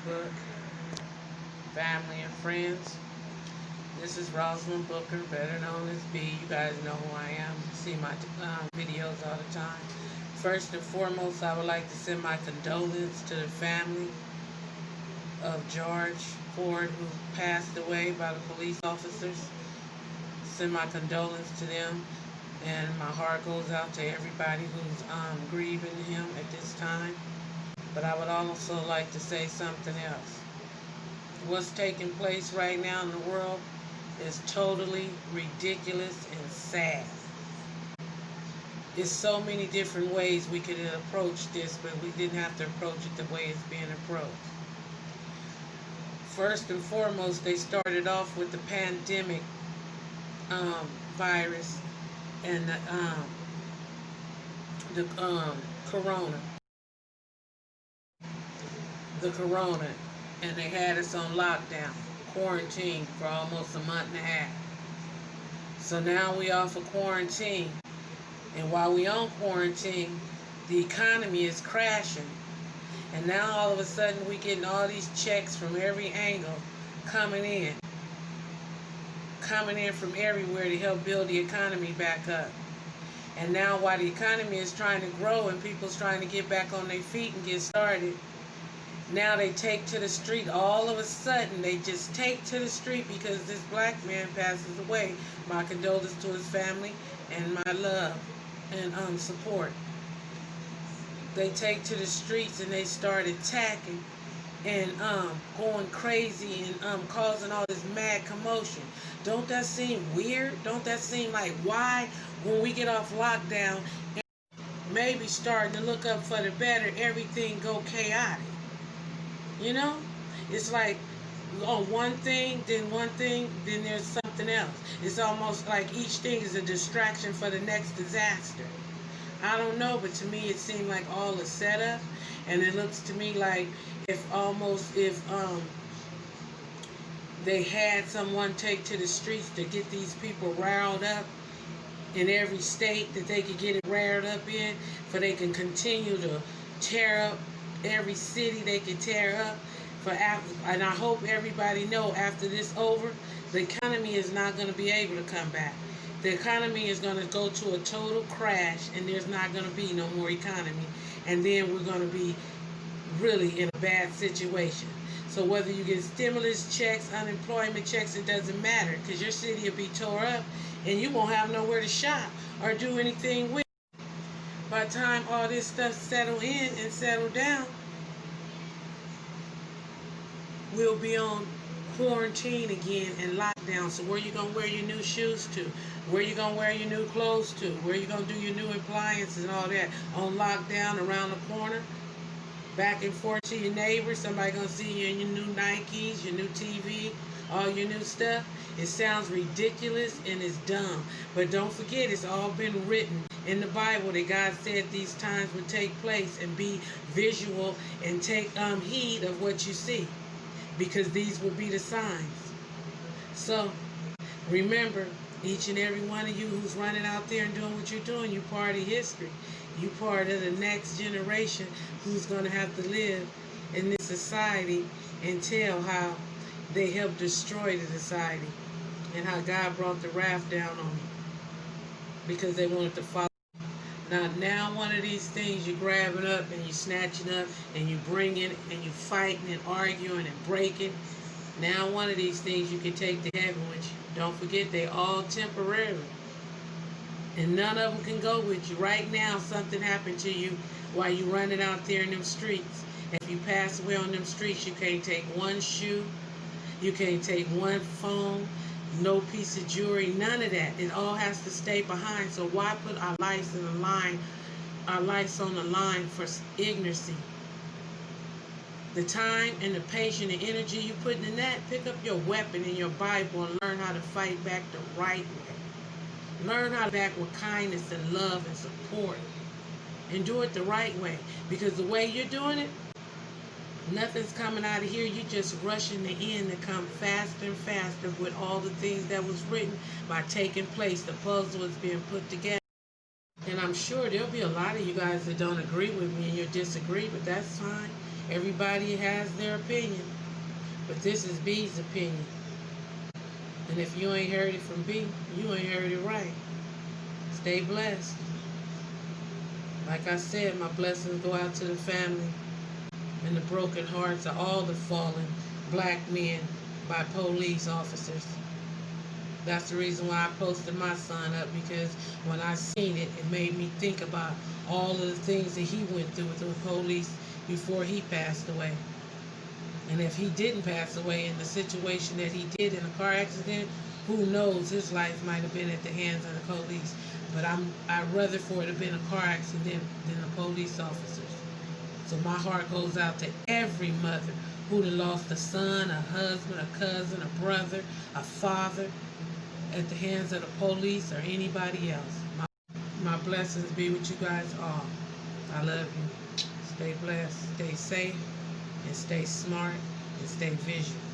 Facebook, family and friends. This is Rosalind Booker, better known as B. You guys know who I am. You see my videos all the time. First and foremost, I would like to send my condolence to the family of George Ford, who passed away by the police officers. Send my condolence to them, and my heart goes out to everybody who's grieving him at this time. But I would also like to say something else. What's taking place right now in the world is totally ridiculous and sad. There's so many different ways we could approach this, but we didn't have to approach it the way it's being approached. First and foremost, they started off with the pandemic virus and the corona. And they had us on lockdown, quarantine for almost a month and a half. So now we off of quarantine, and while we on quarantine, the economy is crashing, and now all of a sudden we getting all these checks from every angle coming in from everywhere to help build the economy back up. And now while the economy is trying to grow and people's trying to get back on their feet and get started, now they take to the street. All of a sudden, they just take to the street because this black man passes away. My condolences to his family and my love and support. They take to the streets and they start attacking and going crazy and causing all this mad commotion. Don't that seem weird? Don't that seem like why, when we get off lockdown and maybe starting to look up for the better, everything go chaotic? You know, it's like on one thing, then there's something else. It's almost like each thing is a distraction for the next disaster. I don't know, but to me it seemed like all is set up, and it looks to me like if they had someone take to the streets to get these people riled up in every state that they could get it riled up in, for they can continue to tear up every city they can tear up and I hope everybody know after this over, the economy is not going to be able to come back. The economy is going to go to a total crash, and there's not going to be no more economy, and then we're going to be really in a bad situation. So whether you get stimulus checks, unemployment checks, it doesn't matter, because your city will be tore up and you won't have nowhere to shop or do anything with. By the time all this stuff settle in and settle down, we'll be on quarantine again and lockdown. So where you gonna wear your new shoes to? Where you gonna wear your new clothes to? Where you gonna do your new appliances and all that? On lockdown around the corner, back and forth to your neighbors. Somebody gonna see you in your new Nikes, your new TV, all your new stuff. It sounds ridiculous and it's dumb. But don't forget, it's all been written in the Bible that God said these times would take place, and be visual and take heed of what you see, because these will be the signs. So remember, each and every one of you who's running out there and doing what you're doing, you're part of history. You're part of the next generation who's going to have to live in this society and tell how they helped destroy the society and how God brought the wrath down on them because they wanted to follow. Now one of these things you're grabbing up and you're snatching up and you're bringing and you're fighting and arguing and breaking. Now one of these things you can take to heaven with you. Don't forget, they all temporary. And none of them can go with you. Right now, something happened to you while you're running out there in them streets. If you pass away on them streets, you can't take one shoe. You can't take one phone. No piece of jewelry, none of that. It all has to stay behind. So why put our lives in the line, our lives on the line for ignorancy? The time and the patience and energy you putting in that, pick up your weapon in your Bible and learn how to fight back the right way. Learn how to back with kindness and love and support. And do it the right way. Because the way you're doing it, nothing's coming out of here. You just rushing the end to come faster and faster with all the things that was written by taking place. The puzzle is being put together. And I'm sure there'll be a lot of you guys that don't agree with me and you'll disagree, but that's fine. Everybody has their opinion, but this is B's opinion. And if you ain't heard it from B, you ain't heard it right. Stay blessed. Like I said, my blessings go out to the family and the broken hearts of all the fallen black men by police officers. That's the reason why I posted my son up, because when I seen it, it made me think about all of the things that he went through with the police before he passed away. And if he didn't pass away in the situation that he did in a car accident, who knows, his life might have been at the hands of the police. But I'd rather for it to have been a car accident than the police officers. So my heart goes out to every mother who'd have lost a son, a husband, a cousin, a brother, a father at the hands of the police or anybody else. My blessings be with you guys all. I love you. Stay blessed, stay safe, and stay smart, and stay vigilant.